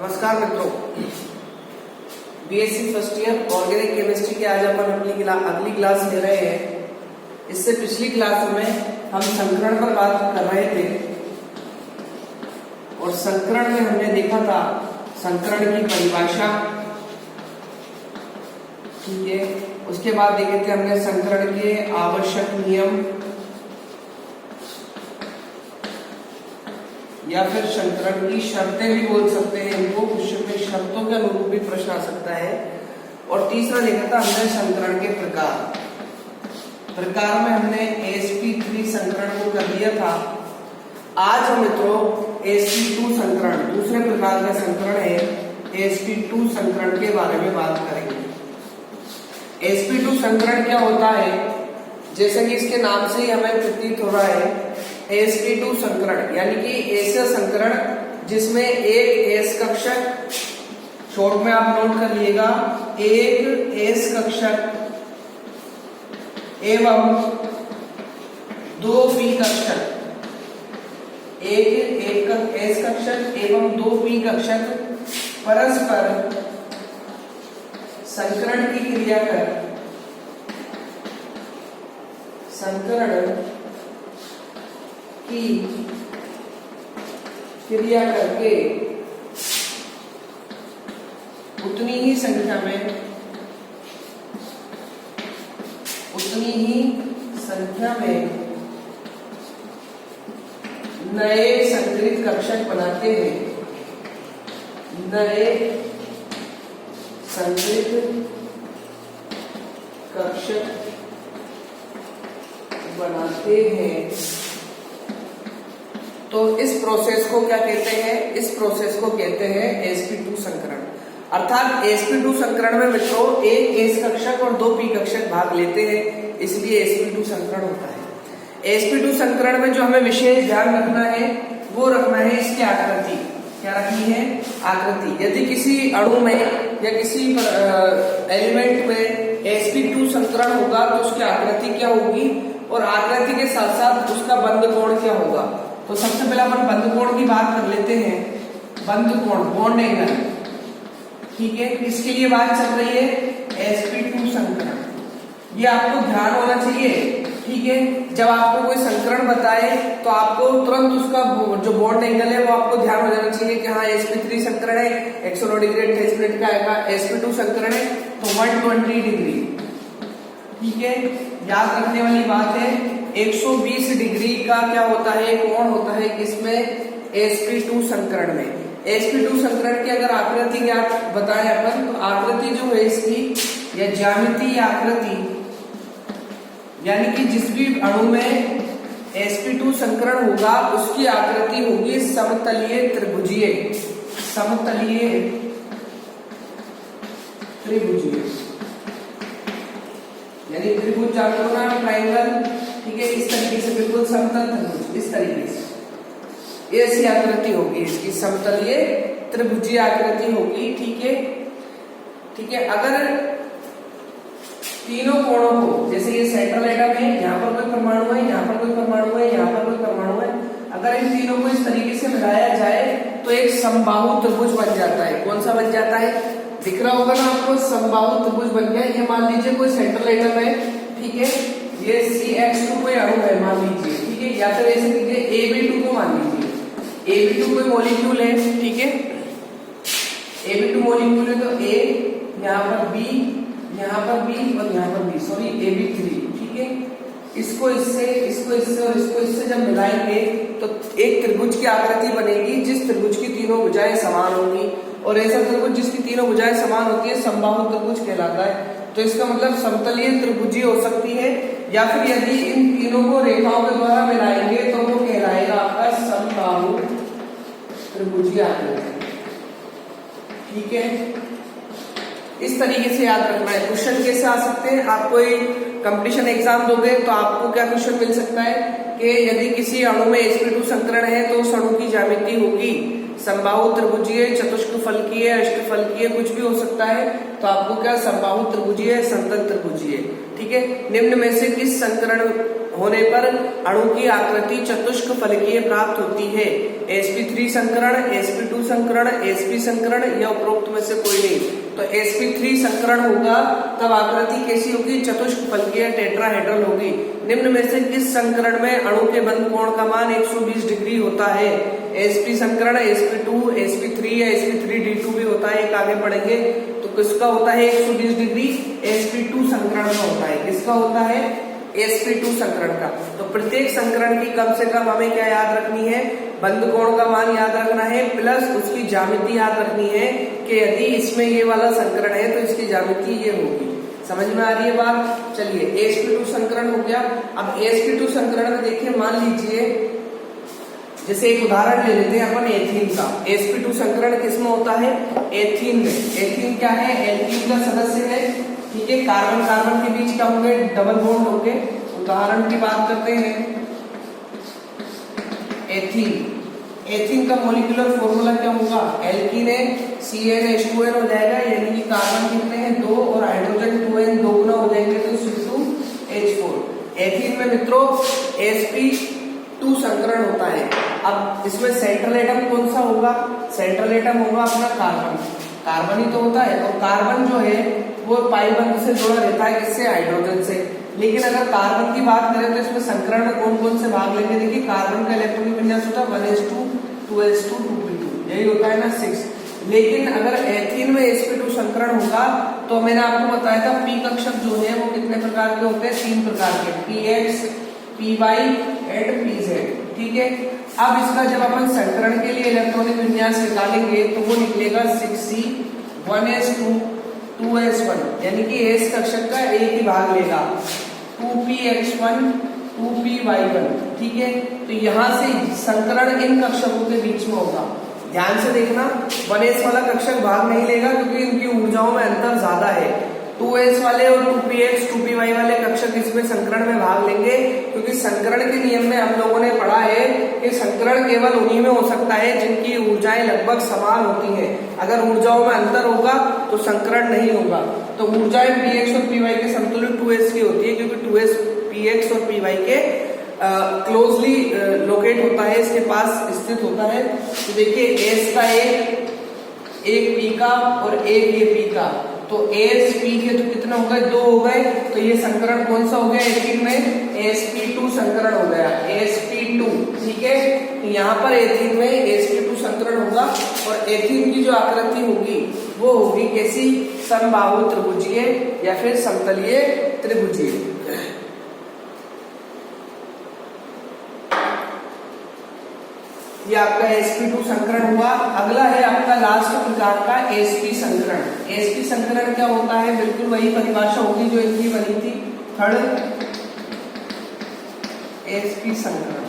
नमस्कार मित्रों, BSc first year organic chemistry की आज अपन अपनी अगली क्लास ले रहे हैं। इससे पिछली क्लास में हम संकरण पर बात कर रहे थे और संकरण में हमने देखा था संकरण की परिभाषा, ठीक है। उसके बाद देखे थे हमने संकरण के आवश्यक नियम या फिर संकरण की शर्तें भी बोल सकते हैं इनको, क्वेश्चन में शर्तों के अनुरूप भी प्रश्न आ सकता है। और तीसरा देखा था हमने संकरण के प्रकार में हमने sp3 संकरण को कर दिया था। आज हम मित्रों sp2 संकरण, दूसरे प्रकार का संकरण है sp2 संकरण के बारे में बात करेंगे। sp2 संकरण क्या होता है, जैसे कि इसके नाम से ही हमें प्रतीत हो रहा है sp2 संकरण, यानी कि ऐसा संकरण जिसमें एक S कक्षक, शॉर्ट में आप नोट कर लिएगा, एक S कक्षक एवं दो P कक्षक, एक S कक्षक एवं दो P कक्षक परस्पर संकरण की क्रिया कर संकरण की क्रिया करके उतनी ही संख्या में नए संकरित कक्षक बनाते हैं, नए संकरित कक्षक बनाते हैं। तो इस प्रोसेस को क्या कहते हैं, इस प्रोसेस को कहते हैं sp2 संकरण। अर्थात sp2 संकरण में मित्रों एक S कक्षक और दो P कक्षक भाग लेते हैं, इसलिए sp2 संकरण होता है। sp2 संकरण में जो हमें विशेष ध्यान रखना है वो रखना है इसकी आकृति। क्या रखनी है? आकृति। यदि किसी अणु में या किसी एलिमेंट में sp2 संकरण होगा तो उसकी आकृति क्या होगी और आकृति के साथ साथ उसका बंध कोण क्या होगा। तो सबसे पहले अपन बंध कोण की बात कर लेते हैं। बंध कोण, बॉन्ड एंगल, ठीक है। इसके लिए बात चल रही है sp2 संकरण। ये आपको ध्यान होना चाहिए, ठीक है। जब आपको कोई संकरण बताए तो आपको तुरंत उसका जो बॉन्ड एंगल है वो आपको ध्यान हो जाना चाहिए कि हाँ sp3 संकरण है, 109 डिग्री 28 मिनट का आएगा। sp2 संकरण है तो 120 डिग्री, ठीक है। याद रखने वाली बात है 120 डिग्री का क्या होता है, कोण होता है किसमें, sp2 संकरण में। sp2 संकरण की अगर आकृति ज्ञात बताएं अपन, तो आकृति जो है इसकी या ज्यामितीय आकृति, यानी कि जिस भी अणु में sp2 संकरण होगा उसकी आकृति होगी समतलीय त्रिभुजीय, समतलीय त्रिभुजीय, यानी त्रिभुज जानते हो ना, ट्रायंगल, ठीक है। इस तरीके से बिल्कुल समतल त्रिभुज, इस तरीके से ऐसी आकृति होगी इसकी, समतलीय त्रिभुजीय आकृति होगी, ठीक है, ठीक है। अगर तीनों कोणों को, जैसे ये सेंट्रल एटम है, यहाँ पर कोई परमाणु है, यहाँ पर कोई परमाणु है, यहाँ पर कोई परमाणु है, अगर इन तीनों को इस तरीके से मिलाया जाए तो एक समबाहु त्रिभुज बन जाता है। कौन सा बन जाता है, दिख रहा होगा ना आपको, समबाहु त्रिभुज बन गया। ये मान लीजिए कोई सेंट्रल एटम है, ठीक है, ये CH2 कोई अणु है मान लीजिए, ठीक है, या फिर ऐसे लीजिए Ab2 को मान लीजिए, Ab2 कोई मॉलिक्यूल है, ठीक है, Ab2 मॉलिक्यूल है तो A, यहाँ पर B, यहाँ पर B और यहाँ पर B, सॉरी Ab3, ठीक है। इसको इससे और इसको इससे जब मिलाएंगे तो एक त्रिभुज की आकृति बनेगी जिस त्रिभुज की तीनों भुजाएं समान होंगी, और ऐसा त्रिभुज जिसकी तीनों भुजाएं समान होती है समबाहु त्रिभुज कहलाता है। तो इसका मतलब समतलीय त्रिभुजी हो सकती है, या फिर यदि इन तीनों को रेखाओं के द्वारा मिलाएंगे तो वो कहलाएगा आपका समबाहु त्रिभुजीय आकृति, ठीक है। इस तरीके से याद रखना है। क्वेश्चन कैसे आ सकते हैं, आप कोई कंपटीशन एग्जाम दोगे तो आपको क्या क्वेश्चन मिल सकता है कि यदि किसी अणु में sp2 संकरण है तो उस अणु की ज्यामिति होगी समबाहु त्रिभुजीय चतुष्क चतुष्फलकीय, अष्टफलकीय कुछ भी हो सकता है। तो आपको क्या समबाहु त्रिभुजीय, समतल त्रिभुजीय, ठीक है। निम्न में से किस संकरण होने पर अणु की आकृति चतुष्क फलकीय प्राप्त होती है? sp3 संकरण, sp2 संकरण, sp संकरण या उपरोक्त में से कोई नहीं। तो sp3 संकरण होगा तब आकृति कैसी होगी? चतुष्क फलकीय टेट्राहेड्रल होगी। निम्न में से किस संकरण में अणु के बंध कोण का मान 120 डिग्री होता है? sp संकरण, sp2, sp3 या sp3d2 भी होता है, एक आगे पढ़ेंगे। तो किसका होता है 120 डिग्री? sp2 संकरण का होता है। किसका होता है? sp2 संकरण का। तो प्रत्येक संकरण की कम से कम हमें क्या याद रखनी है? बंध कोण का मान याद रखना है, प्लस उसकी ज्यामिति याद रखनी है कि यदि इसमें ये वाला संकरण है तो इसकी ज्यामिति ये होगी। समझ में आ रही है बात? चलिए sp2 संकरण हो गया। अब sp2 संकरण में देखिए, मान लीजिए जैसे एक उदाहरण ले लेते हैं अपन एथीन का। sp2 संकरण किसमें होता है? एथीन में। एथीन क्या है? एल्कीन का सदस्य है, ठीक है। कार्बन कार्बन के बीच क्या होंगे? डबल बॉन्ड होंगे। उदाहरण की बात करते हैं एथीन। एथीन का मॉलिक्यूलर फॉर्मूला क्या होगा? एल्कीन है, CnH2n हो जाएगा, यानी कि कार्बन कितने हैं? 2 और हाइड्रोजन 2n, 2 गुना हो जाएंगे तो C2H4। एथीन में मित्रों sp2 संकरण होता है। अब इसमें सेंट्रल एटम कौन सा होगा? सेंट्रल एटम होगा अपना कार्बन। कार्बन ही तो होता है, और कार्बन जो है वो पाई बंध से जुड़ा रहता है, किससे? हाइड्रोजन से। लेकिन अगर कार्बन की बात करें तो इसमें संकरण में कौन कौन से भाग लेंगे? देखिए कार्बन का इलेक्ट्रॉनिक विन्यास होता है 1s2, 2s2, 2p2, यही होता है ना 6। लेकिन अगर एथीन में sp2 संकरण होगा तो मैंने आपको बताया था p कक्षक जो है वो कितने प्रकार के होते हैं? 3 प्रकार के, px, py एंड pz, ठीक है। अब इसका जब अपन संकरण के लिए इलेक्ट्रॉनिक विन्यास निकालेंगे तो वो निकलेगा 6c, 1s2, 2s1, यानी कि s कक्षक का एक ही भाग लेगा, 2px1, 2py1, ठीक है। तो यहाँ से संकरण इन कक्षकों के बीच में होगा। ध्यान से देखना, 1s वाला कक्षक भाग नहीं लेगा क्योंकि इनकी ऊर्जाओं में अंतर ज्यादा है। 2s वाले और 2px, 2py वाले कक्षक इसमें संकरण में भाग लेंगे, क्योंकि संकरण के नियम में हम लोगों ने पढ़ा है कि संकरण केवल उन्हीं में हो सकता है जिनकी ऊर्जाएं लगभग समान होती हैं। अगर ऊर्जाओं में अंतर होगा तो संकरण नहीं होगा। तो ऊर्जाएं px और py के समतुल्य 2s की होती है, क्योंकि 2s px और py के क्लोजली लोकेट होता है, इसके पास स्थित होता है। तो देखिए s का एक p का और एक ये p का, तो s p के तो कितना हो गए? 2 हो गए। तो ये संकरण कौन सा हो गया? एथीन में sp2 संकरण हो गया, sp2, ठीक है। तो यहाँ पर एथीन में sp2 संकरण होगा और एथीन की जो आकृति होगी वो होगी कैसी? समबाहु त्रिभुजीय या फिर समतलीय त्रिभुजीय। ये आपका sp2 संकरण हुआ। अगला है आपका लास्ट प्रकार का sp संकरण। sp संकरण क्या होता है? बिल्कुल वही परिभाषा होगी जो इनकी बनी थी, थर्ड sp संकरण,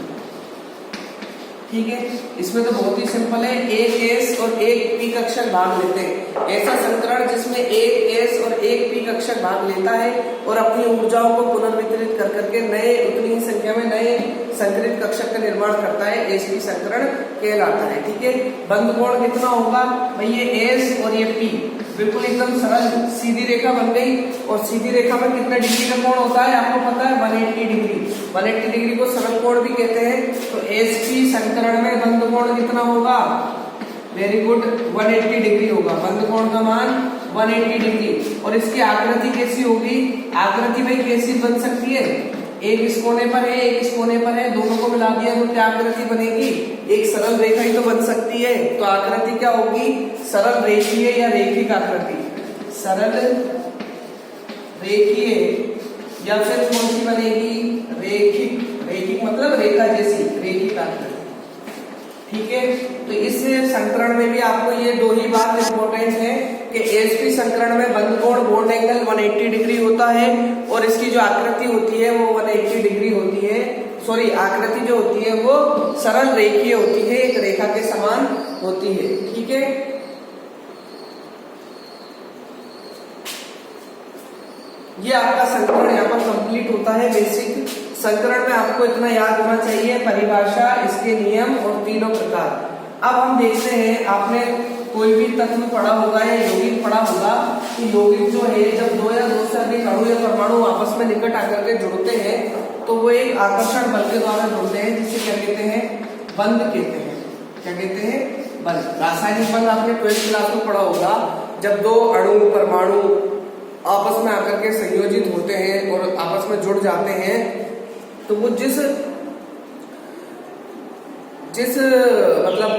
ठीक है। इसमें तो बहुत ही सिंपल है, एक s और एक p कक्षक भाग लेते हैं। ऐसा संकरण जिसमें एक s और एक p कक्षक भाग लेता है और अपनी ऊर्जाओं को पुनर्वितरित कर करके नए उतनी ही संख्या में नए संकरित कक्षक का निर्माण करता है, sp संकरण कहलाता है, ठीक है। बंध कोण कितना होगा भाई? ये s और ये p बिल्कुल एकदम सरल सीधी रेखा बन गई, और सीधी रेखा में कितना डिग्री का कोण होता है आपको पता है? 180 डिग्री। 180 डिग्री को सरल कोण भी कहते हैं। तो sp संकरण में बंध कोण कितना होगा? वेरी गुड, 180 डिग्री होगा। बंध कोण का मान 180 डिग्री। और इसकी आकृति कैसी होगी? आकृति भाई कैसी बन सकती है? एक इस कोने पर है, एक इस कोने पर है, दोनों को मिला दिया तो क्या आकृति बनेगी? एक सरल रेखा ही तो बन सकती है। तो आकृति क्या होगी? सरल रेखीय या रैखिक आकृति। सरल रेखीय या फिर कौन सी बनेगी? रैखिक। रैखिक मतलब रेखा जैसी, रैखिक आकृति, ठीक है। तो इस संकरण में भी आपको ये दो ही बात इंपॉर्टेंट है कि sp संकरण में बंध कोण बॉन्ड एंगल 180 डिग्री होता है और इसकी जो आकृति होती है वो 180 डिग्री होती है। सॉरी, आकृति जो होती है वो सरल रेखीय होती है, एक रेखा के समान होती है, ठीक है। ये आपका संकरण यहाँ पर कंप्लीट होता है। बेसिक संकरण में आपको इतना याद होना चाहिए, परिभाषा, इसके नियम और तीनों प्रकार। अब हम देखते हैं, आपने कोई भी तत्व पढ़ा होगा या यौगिक पढ़ा होगा कि यौगिक जो है जब दो या दो से अधिक अणु या परमाणु आपस में निकट आकर के जुड़ते हैं तो वो एक आकर्षण बल के द्वारा जुड़ते हैं, जिसे क्या कहते हैं, बंध कहते हैं। क्या कहते हैं, बंध। रासायनिक बंध आपने 12th क्लास में पढ़ा होगा, जब दो अणु परमाणु आपस में आकर के संयोजित होते हैं और आपस में जुड़ जाते हैं तो वो जिस मतलब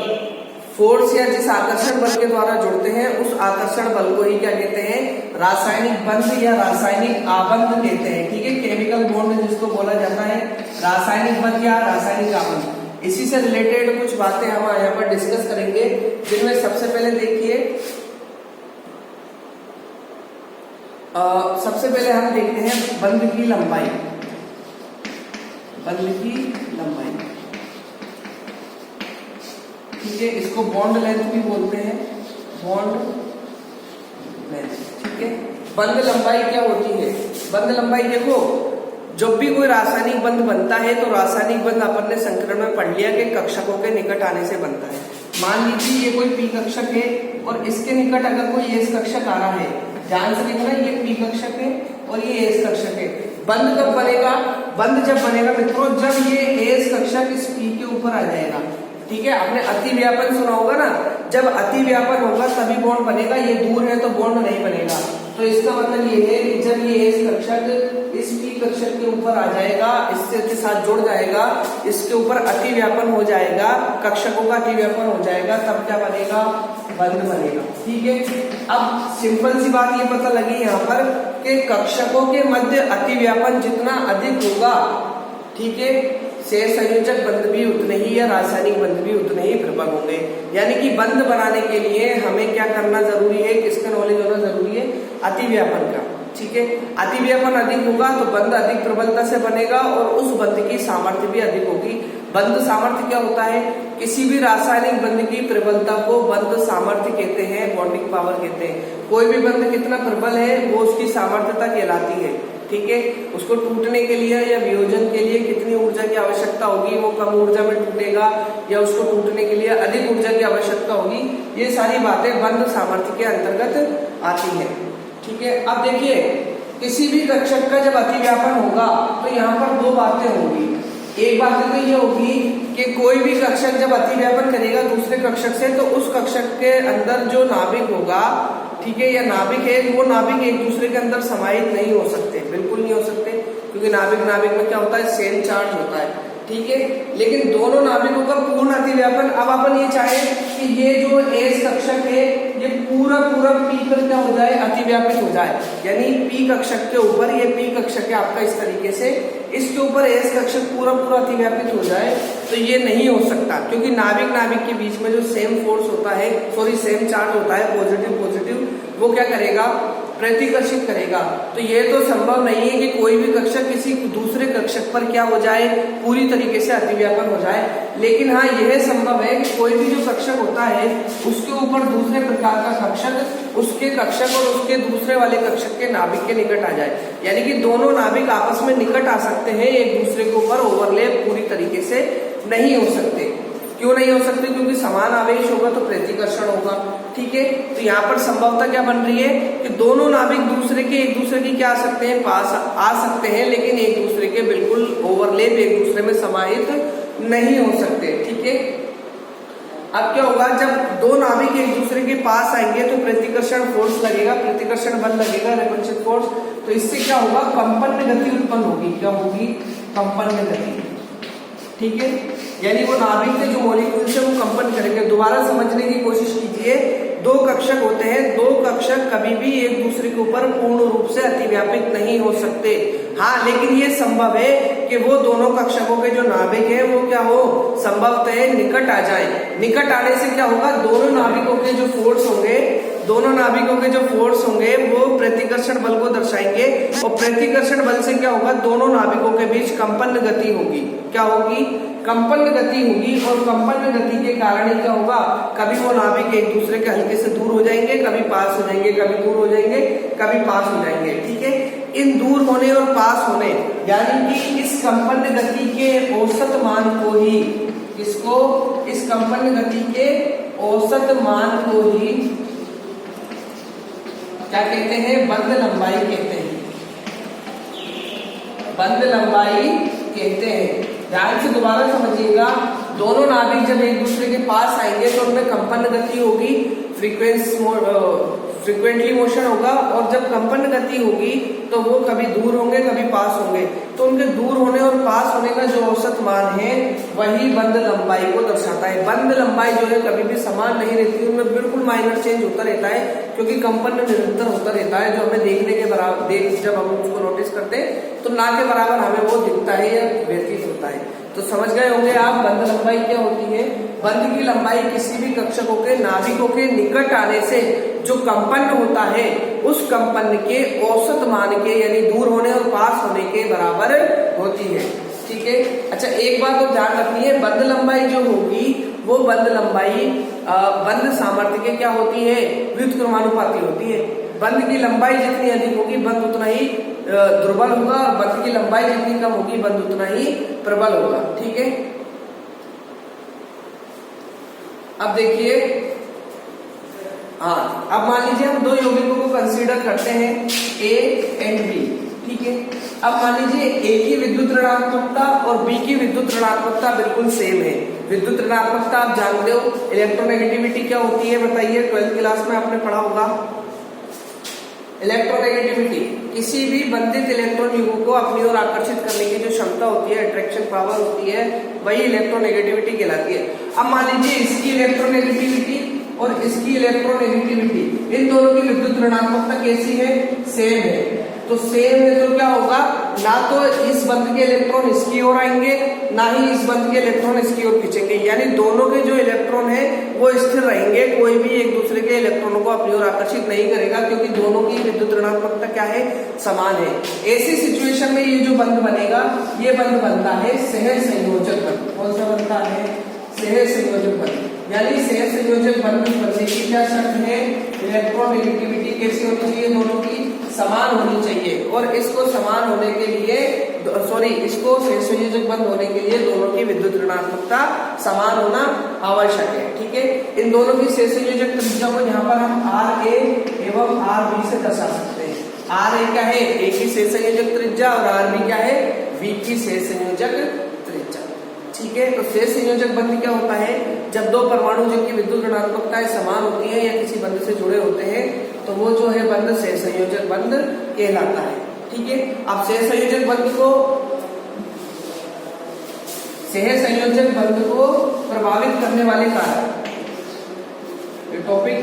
फोर्स या जिस आकर्षण बल के द्वारा जुड़ते हैं उस आकर्षण बल को ही क्या कहते हैं, रासायनिक बंध या रासायनिक आबंध कहते हैं। ठीक है, केमिकल बॉन्ड जिसको बोला जाता है, रासायनिक बंध या रासायनिक आबंध। इसी से रिलेटेड कुछ बातें हम यहाँ पर डिस्कस करेंगे, जिनमें सबसे पहले देखिए सबसे पहले हम देखते हैं बंध की लंबाई। बंध की लंबाई, ठीक है, इसको बॉन्ड लेंथ भी बोलते हैं, बॉन्ड लेंथ। ठीक है, बंध लंबाई क्या होती है, बंध लंबाई देखो, जब भी कोई रासायनिक बंध बनता है तो रासायनिक बंध अपन ने संकरण में पढ़ लिया कि कक्षकों के निकट आने से बनता है। मान लीजिए ये कोई पी कक्षक है और इसके निकट अगर कोई एस कक्षक आ रहा है, ध्यान से देखना, ये पी कक्षक है और ये एस कक्षक है। बंध कब बनेगा, बंध जब बनेगा मित्रों जब ये एस कक्षक इस पी के ऊपर आ जाएगा। ठीक है, आपने अति व्यापन सुना होगा ना, जब अति व्यापन होगा तभी बॉन्ड बनेगा, ये दूर है तो बॉन्ड नहीं बनेगा। तो इसका मतलब ये है कि जब ये एस कक्षक इस पी कक्षक के ऊपर आ जाएगा, इससे के साथ जुड़ जाएगा, इसके ऊपर अति व्यापन हो जाएगा, कक्षकों का अति व्यापन हो जाएगा, तब क्या बनेगा, बंध बनेगा। ठीक है, अब सिंपल सी बात ये पता लगी यहाँ पर कि कक्षकों के मध्य अति व्यापन जितना अधिक होगा, ठीक है, शेष संयोजक बंध भी उतने ही या रासायनिक बंध भी उतने ही प्रबल होंगे। यानी कि बंध बनाने के लिए हमें क्या करना जरूरी है, किसका नॉलेज होना जरूरी है, अति व्यापन का। ठीक है, अति व्यापन अधिक होगा तो बंध अधिक प्रबलता से बनेगा और उस बंध की सामर्थ्य भी अधिक होगी। बंध सामर्थ्य क्या होता है, किसी भी रासायनिक बंध की प्रबलता को बंध सामर्थ्य कहते हैं, बॉन्डिंग पावर कहते हैं। कोई भी बंध कितना प्रबल है वो उसकी सामर्थ्यता कहलाती है। ठीक है, उसको टूटने के लिए या वियोजन के लिए कितनी ऊर्जा की आवश्यकता होगी, वो कम ऊर्जा में टूटेगा या उसको टूटने के लिए अधिक ऊर्जा की आवश्यकता होगी, ये सारी बातें बंध सामर्थ्य के अंतर्गत आती हैं। ठीक है, अब देखिए किसी भी कक्षक का जब अति व्यापन होगा तो यहाँ पर दो बातें होंगी। एक बात तो ये होगी कि कोई भी कक्षक जब अति व्यापन करेगा दूसरे कक्षक से तो उस कक्षक के अंदर जो नाभिक होगा, ठीक है, या नाभिक है, वो नाभिक एक दूसरे के अंदर समाहित नहीं हो सकते, बिल्कुल नहीं हो सकते, क्योंकि नाभिक में क्या होता है, सेम चार्ज होता है। ठीक है, लेकिन दोनों नाभिकों का पूर्ण अति व्यापन, अब अपन ये चाहें कि ये जो एस कक्षक है ये पूरा पी पर क्या हो जाए, अति व्यापित हो जाए, यानी पी कक्षक के ऊपर, ये पी कक्षक है आपका इस तरीके से, इसके ऊपर एस कक्षक पूरा अति व्यापित हो जाए, तो ये नहीं हो सकता, क्योंकि नाभिक के बीच में जो सेम फोर्स होता है, सेम चार्ज होता है, पॉजिटिव, वो क्या करेगा, प्रतिकर्षित करेगा। तो ये तो संभव नहीं है कि कोई भी कक्षक किसी दूसरे कक्षक पर क्या हो जाए, पूरी तरीके से अतिव्यापन हो जाए। लेकिन हाँ, यह संभव है कि कोई भी जो कक्षक होता है उसके ऊपर दूसरे प्रकार का कक्षक उसके कक्षक और उसके दूसरे वाले कक्षक के नाभिक के निकट आ जाए, यानी कि दोनों नाभिक आपस में निकट आ सकते हैं, एक दूसरे के ऊपर ओवरलैप पूरी तरीके से नहीं हो सकते। क्यों नहीं हो सकते, क्योंकि समान आवेश होगा तो प्रतिकर्षण होगा। ठीक है, तो यहाँ पर संभवता क्या बन रही है कि दोनों नाभिक एक दूसरे की क्या आ सकते हैं, पास आ सकते हैं, लेकिन एक दूसरे के बिल्कुल ओवरलैप, एक दूसरे में समाहित नहीं हो सकते। ठीक है, अब क्या होगा, जब दो नाभिक एक दूसरे के पास आएंगे तो प्रतिकर्षण फोर्स लगेगा, प्रतिकर्षण बल लगेगा, रिपल्शन फोर्स, तो इससे क्या होगा, कंपन गति उत्पन्न होगी। क्या होगी, कंपन गति। ठीक है, यानी वो नाभिक के जो मॉलिक्यूल्स है वो कंपन करेंगे। दोबारा समझने की कोशिश कीजिए, दो कक्षक होते हैं, दो कक्षक कभी भी एक दूसरे के ऊपर पूर्ण रूप से अतिव्यापित नहीं हो सकते। हाँ, लेकिन ये संभव है कि वो दोनों कक्षकों के जो नाभिक है वो क्या हो, संभवतः निकट आ जाए। निकट आने से क्या होगा, दोनों नाभिकों के जो फोर्स होंगे वो प्रतिकर्षण बल को दर्शाएंगे, और प्रतिकर्षण बल से क्या होगा, दोनों नाभिकों के बीच कंपन गति होगी। क्या होगी, कंपन गति होगी, और कंपन गति के कारण ही क्या होगा, कभी वो नाभिक एक दूसरे के हल्के से दूर हो जाएंगे, कभी पास हो जाएंगे, कभी दूर हो जाएंगे, कभी पास हो जाएंगे। ठीक है, इन दूर होने और पास होने, यानी कि इस कंपन गति के औसत मान को ही, इसको इस कंपन गति के औसत मान को ही क्या कहते हैं, बंध लंबाई कहते हैं, बंध लंबाई कहते हैं। ध्यान से दोबारा समझिएगा, दोनों नाभिक जब एक दूसरे के पास आएंगे तो उनमें कंपन गति होगी, फ्रीक्वेंटली मोशन होगा, और जब कंपन गति होगी तो वो कभी दूर होंगे कभी पास होंगे, तो उनके दूर होने और पास होने का जो औसत मान है वही बंध लंबाई को दर्शाता है। बंध लंबाई जो है कभी भी समान नहीं रहती, उनमें बिल्कुल माइनर चेंज होता रहता है, क्योंकि कंपन निरंतर होता रहता है, जो हमें देखने के बराबर जब हम उसको नोटिस करते हैं तो ना के बराबर हमें वो दिखता है या व्यतीत होता है। तो समझ गए होंगे आप बंध लंबाई क्या होती है। बंध की लंबाई किसी भी कक्षकों के नाभिकों के निकट आने से जो कंपन होता है उस कंपन के औसत मान के यानी दूर होने और पास होने के बराबर होती है। ठीक है, अच्छा एक बात तो ध्यान रखनी है, बंध लंबाई जो होगी वो बंध लंबाई बंध सामर्थ्य के क्या होती है, व्युत्क्रमानुपाती होती है। बंध की लंबाई जितनी अधिक होगी बंध उतना ही दुर्बल होगा, और बंध की लंबाई जितनी कम होगी बंध उतना ही प्रबल होगा। ठीक है, अब देखिए, हाँ अब मान लीजिए हम दो यौगिकों को कंसीडर करते हैं A एंड B। ठीक है, अब मान लीजिए A की विद्युत ऋणात्मकता और B की विद्युत ऋणात्मकता बिल्कुल सेम है। विद्युत ऋणात्मकता आप जानते हो, इलेक्ट्रोनेगेटिविटी क्या होती है बताइए, 12th क्लास में आपने पढ़ा होगा। इलेक्ट्रोनेगेटिविटी किसी भी बंधित इलेक्ट्रॉन युग्म को अपनी ओर आकर्षित करने की जो क्षमता होती है, अट्रैक्शन पावर होती है, वही इलेक्ट्रोनेगेटिविटी कहलाती है। अब मान लीजिए इसकी इलेक्ट्रोनेगेटिविटी और इसकी इलेक्ट्रोनेगेटिविटी, इन दोनों की विद्युत ऋणात्मकता कैसी है, सेम है। तो सेम है तो क्या होगा, ना तो इस बंध के इलेक्ट्रॉन इसकी ओर आएंगे ना ही इस बंध के इलेक्ट्रॉन इसकी ओर खींचेंगे, यानी दोनों के जो इलेक्ट्रॉन है वो स्थिर रहेंगे, कोई भी एक दूसरे के इलेक्ट्रॉनों को अपनी ओर आकर्षित नहीं करेगा, क्योंकि दोनों की विद्युत ऋणात्मकता क्या है, समान है। ऐसी सिचुएशन में ये जो बंध बनेगा, ये बंध बनता है सहसंयोजक बंध। कौन सा बनता है, सहसंयोजक बंध। यानी सहसंयोजक बंध बनने की क्या शर्त है, इलेक्ट्रोनेगेटिविटी कैसी होनी चाहिए, दोनों की समान होनी चाहिए, और इसको समान होने के लिए इसको सहसंयोजक बंध होने के लिए दोनों की विद्युत ऋणात्मकता समान होना आवश्यक है। ठीक है, इन दोनों की सहसंयोजक त्रिज्या को यहाँ पर हम RA एवं RB से दर्शा सकते हैं। RA क्या है, A की सहसंयोजक त्रिज्या, और RB क्या है, B की सहसंयोजक त्रिज्या। ठीक है, तो सहसंयोजक बंध क्या होता है, जब दो परमाणु जिनकी विद्युत ऋणात्मकताएं समान होती है या किसी बंध से जुड़े होते हैं तो वो जो है बंध सहसंयोजक बंध कहलाता है। ठीक है, अब सहसंयोजक बंध को प्रभावित करने वाले कारक, ये टॉपिक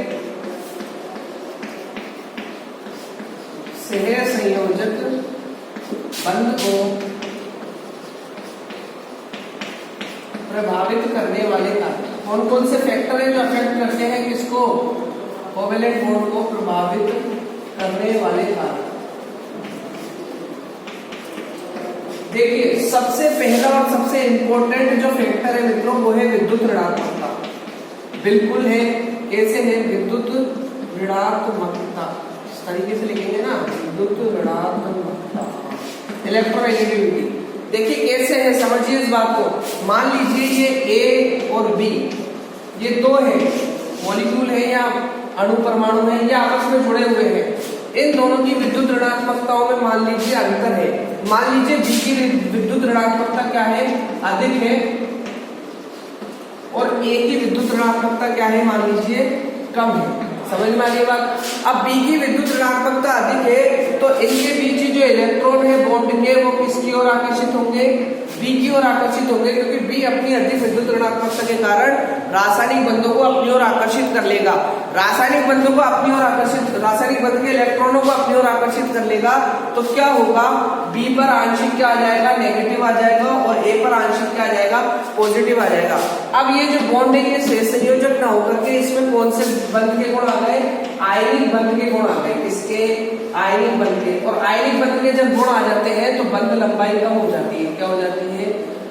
सहसंयोजक बंध को प्रभावित करने वाले कारक कौन कौन से फैक्टर हैं जो अफेक्ट करते हैं किसको, कोवेलेंट बॉन्ड को प्रभावित करने वाले कारक। देखिए सबसे पहला और सबसे इंपॉर्टेंट जो फैक्टर है मित्रों वो है विद्युत ऋणात्मकता। बिल्कुल है, कैसे है, विद्युत ऋणात्मकता, इस तरीके से लिखेंगे ना, विद्युत ऋणात्मकता, इलेक्ट्रोनेगेटिविटी। देखिए कैसे है, समझिए इस बात को। मान लीजिए ये A और B, ये दो है मॉलिक्यूल है या अणु परमाणु है, ये आपस में जुड़े हुए हैं। इन दोनों की विद्युत ऋणात्मकताओं में मान लीजिए अंतर है। मान लीजिए B की विद्युत ऋणात्मकता क्या है, अधिक है, और A की विद्युत ऋणात्मकता क्या है, मान लीजिए कम है। समझ में आ रही बात। अब B की विद्युत ऋणात्मकता अधिक है तो इनके बीच जो इलेक्ट्रॉन है बॉन्ड के वो किसकी ओर आकर्षित होंगे, B की ओर आकर्षित होंगे, क्योंकि B अपनी अधिक विद्युत ऋणात्मकता के कारण रासायनिक बंधों को अपनी ओर आकर्षित कर लेगा। रासायनिक बंधों को अपनी ओर आकर्षित, रासायनिक बंध के इलेक्ट्रॉनों को अपनी ओर आकर्षित कर लेगा, तो क्या होगा, B पर आंशिक क्या आ जाएगा, नेगेटिव आ जाएगा, और A पर आंशिक क्या आ जाएगा, पॉजिटिव आ जाएगा। अब ये जो बॉन्ड है ये सहसंयोजक ना होकर के इसमें कौन से बंध के गुण आ गए, आयनिक बंध के गुण आ गए, किसके, आयनिक बंध के। और आयनिक बंध के जब गुण आ जाते हैं तो बंध लंबाई कम हो जाती है। क्या हो जाती है,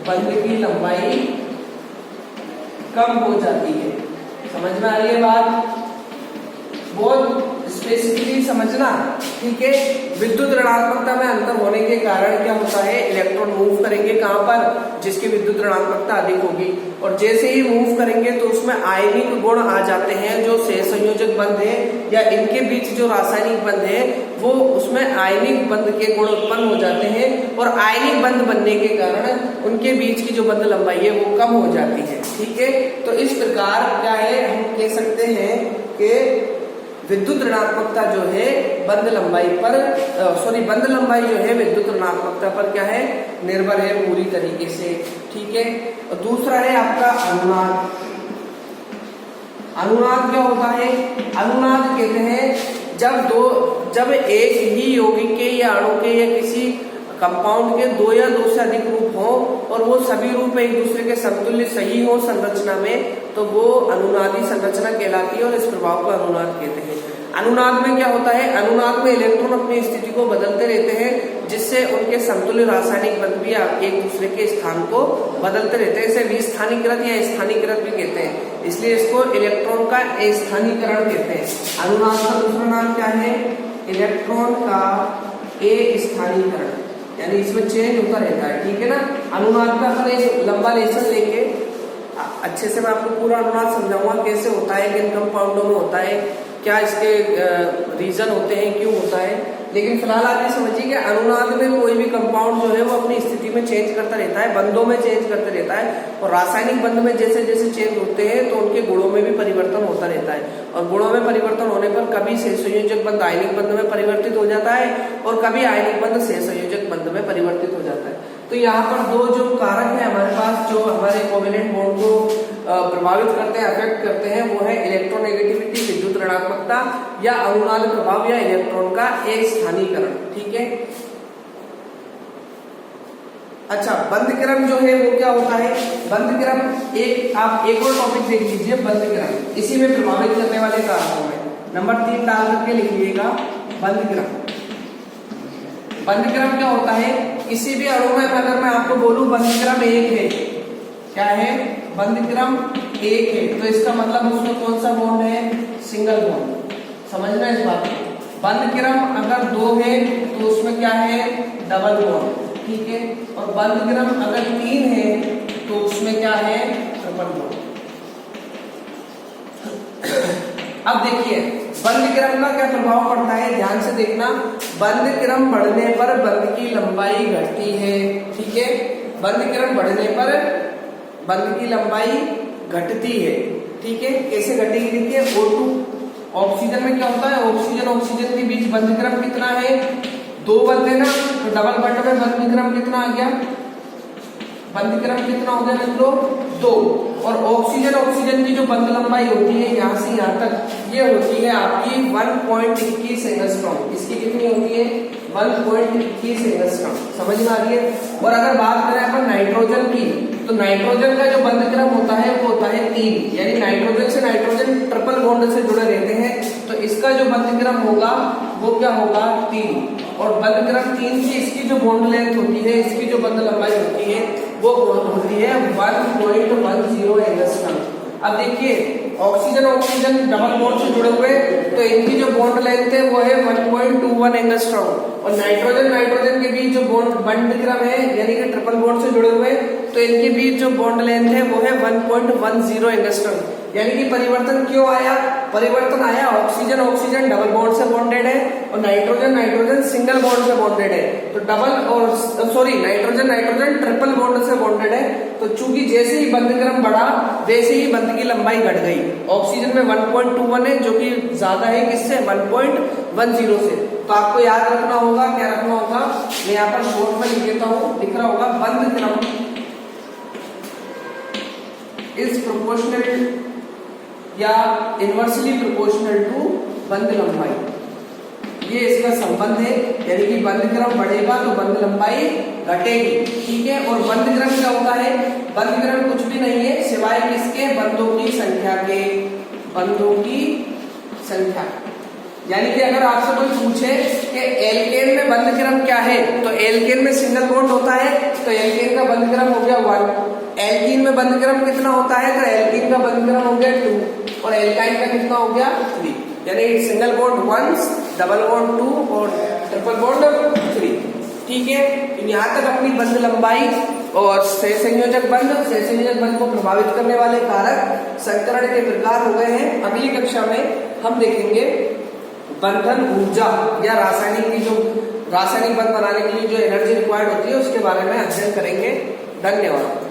बंध की लंबाई कम हो जाती है। समझ में आ रही है बात, बहुत बेसिकली समझना, ठीक है। विद्युत ऋणात्मकता में अंतर होने के कारण क्या होता है, इलेक्ट्रॉन मूव करेंगे कहां पर, जिसकी विद्युत ऋणात्मकता अधिक होगी, और जैसे ही मूव करेंगे तो उसमें आयनिक गुण आ जाते हैं, जो सहसंयोजक बंध है या इनके बीच जो रासायनिक बंध है वो उसमें आयनिक बंध के गुण उत्पन्न हो जाते हैं, और आयनिक बंध बनने के कारण उनके बीच की जो बंध लंबाई है वो कम हो जाती है, ठीक है। तो इस प्रकार क्या है, हम कह सकते हैं कि विद्युत ऋणात्मकता जो है बंध लंबाई पर बंध लंबाई जो है विद्युत ऋणात्मकता पर क्या है, निर्भर है पूरी तरीके से, ठीक है। और दूसरा है आपका अनुनाद। अनुनाद क्या होता है, अनुनाद कहते हैं जब एक ही यौगिक के या अणु के या किसी कंपाउंड के दो या दो से अधिक रूप हो और वो सभी रूप एक दूसरे के समतुल्य सही हो संरचना में, तो वो अनुनादी संरचना कहलाती है और इस प्रभाव को अनुनाद कहते हैं। अनुनाद में क्या होता है, अनुनाद में इलेक्ट्रॉन अपनी स्थिति को बदलते रहते हैं, जिससे उनके समतुल्य रासायनिक बंध भी एक दूसरे के स्थान को बदलते रहते हैं। इसे विस्थानीकृत या स्थानीकृत भी कहते हैं, इसलिए इसको इलेक्ट्रॉन का स्थानीकरण कहते हैं। अनुनाद का दूसरा नाम क्या है, इलेक्ट्रॉन का स्थानीकरण, यानी इसमें चेंज होता रहता है, ठीक है ना। अनुनाद का अपन एक लंबा लेसन लेके अच्छे से मैं आपको पूरा अनुनाद समझाऊंगा, कैसे होता है, किन कंपाउंडों में होता है, क्या इसके रीजन होते हैं, क्यों होता है। लेकिन फिलहाल आप ये समझिए कि अनुनाद में कोई भी कंपाउंड जो है वो अपनी स्थिति में चेंज करता रहता है, बंधों में चेंज करते रहता है, और रासायनिक बंध में जैसे जैसे चेंज होते हैं तो उनके गुणों में भी परिवर्तन होता रहता है, और गुणों में परिवर्तन होने पर कभी सहसंयोजक बंध आयनिक बंध में परिवर्तित हो जाता है और कभी आयनिक बंध सहसंयोजक बंध में परिवर्तित हो जाता है। तो यहाँ पर दो जो कारक है हमारे पास जो हमारे कोवेलेंट बॉन्ड को प्रभावित करते हैं, अफेक्ट करते हैं, वो है इलेक्ट्रोनेगेटिविटी विद्युत ऋणात्मकता या अनुनाद प्रभाव या इलेक्ट्रॉन का स्थानीकरण, ठीक है। अच्छा, बंधक्रम जो है वो क्या होता है, बंधक्रम आप एक और टॉपिक देख लीजिए, बंधक्रम इसी में प्रभावित करने वाले कारकों में नंबर 3 डाल करके लिखिएगा। बंधक्रम, बंधक्रम क्या होता है, किसी भी अणु में अगर मैं आपको बोलूं बंधक्रम 1 है, क्या है, बंधक्रम 1 है, तो इसका मतलब उसमें कौन सा बॉन्ड है, सिंगल बॉन्ड, समझना इस बात को। बंधक्रम अगर 2 है तो उसमें क्या है, डबल बॉन्ड, ठीक है। और बंधक्रम अगर 3 है तो उसमें क्या है, ट्रिपल बॉन्ड। अब देखिए बंधक्रम का क्या प्रभाव पड़ता है, ध्यान से देखना। बंधक्रम बढ़ने पर बंध की लंबाई घटती है, ठीक है। बंधक्रम बढ़ने पर बंध की लंबाई घटती है, ठीक है। कैसे घटेगी, देखिए O2 ऑक्सीजन में क्या होता है, ऑक्सीजन के बीच बंधक्रम कितना है, 2 बंध है ना, तो डबल बंध में बंधक्रम कितना आ गया, बंधक्रम कितना हो गया मित्रों, 2। और ऑक्सीजन की जो बंध लंबाई होती है यहाँ से यहाँ तक, ये होती है आपकी 1.21 एंगस्ट्रॉम। इसकी कितनी होती है, 1.21 एंगस्ट्रॉम, समझ में आ रही है। और अगर बात करें अपन नाइट्रोजन की, तो नाइट्रोजन का जो बंधक्रम होता है वो होता है 3, यानी नाइट्रोजन से नाइट्रोजन ट्रिपल बॉन्ड से जुड़े रहते हैं, तो इसका जो बंधक्रम होगा वो क्या होगा, 3। और बंधक्रम 3 की इसकी जो बॉन्ड लेंथ होती है, इसकी जो बंध लंबाई होती है वो होती है 1.10 एंगस्ट्रॉम। अब देखिए ऑक्सीजन डबल बॉन्ड से जुड़े हुए, तो इनकी जो बॉन्ड लेंथ है वो है 1.21 एंगस्ट्रॉम, और नाइट्रोजन के बीच जो बंधक्रम है यानी कि ट्रिपल बॉन्ड से जुड़े हुए, तो इनके बीच जो बॉन्ड लेंथ है वो है 1.10 एंगस्ट्रॉम। यानी कि परिवर्तन क्यों आया, परिवर्तन आया, ऑक्सीजन डबल बॉन्ड से बॉन्डेड है और नाइट्रोजन सिंगल बॉन्ड से बॉन्डेड है, तो नाइट्रोजन ट्रिपल बॉन्ड से बॉन्डेड है। तो चूंकि जैसे ही बंधक्रम बढ़ा वैसे ही बंध की लंबाई घट गई। ऑक्सीजन में 1.21 है जो कि ज्यादा है किससे, 1.10 से। तो आपको याद रखना होगा, क्या रखना होगा, मैं यहाँ पर शॉर्ट में लिख देता हूँ, दिख रहा होगा, बंधक्रम इज प्रोपोर्शनल या इनवर्सली प्रोपोर्शनल टू बंध लंबाई, ये इसका संबंध है। यानी कि बंधक्रम बढ़ेगा तो बंध लंबाई घटेगी, ठीक है। और बंधक्रम क्या होता है, बंधक्रम कुछ भी नहीं है सिवाय किसके, बंधों की संख्या के, बंधों की संख्या। यानी कि अगर आपसे कोई पूछे कि एल्केन में बंधक्रम क्या है, तो एल्केन में सिंगल बॉन्ड होता है, तो एल्केन का बंधक्रम हो गया 1। एल्कीन में बंधक्रम कितना होता है, तो एल्कीन का बंधक्रम हो गया 2, और एल्काइन का कितना हो गया 3। यानी सिंगल बॉन्ड 1, डबल बॉन्ड 2 और ट्रिपल बॉन्ड 3। ठीक है, तो यहाँ तक अपनी बंध लंबाई और सहसंयोजक बंध को प्रभावित करने वाले कारक संकरण के प्रकार हो गए हैं। अगली कक्षा में हम देखेंगे बंधन ऊर्जा या रासायनिक बंध बनाने के लिए जो एनर्जी रिक्वायर्ड होती है उसके बारे में अध्ययन करेंगे। धन्यवाद।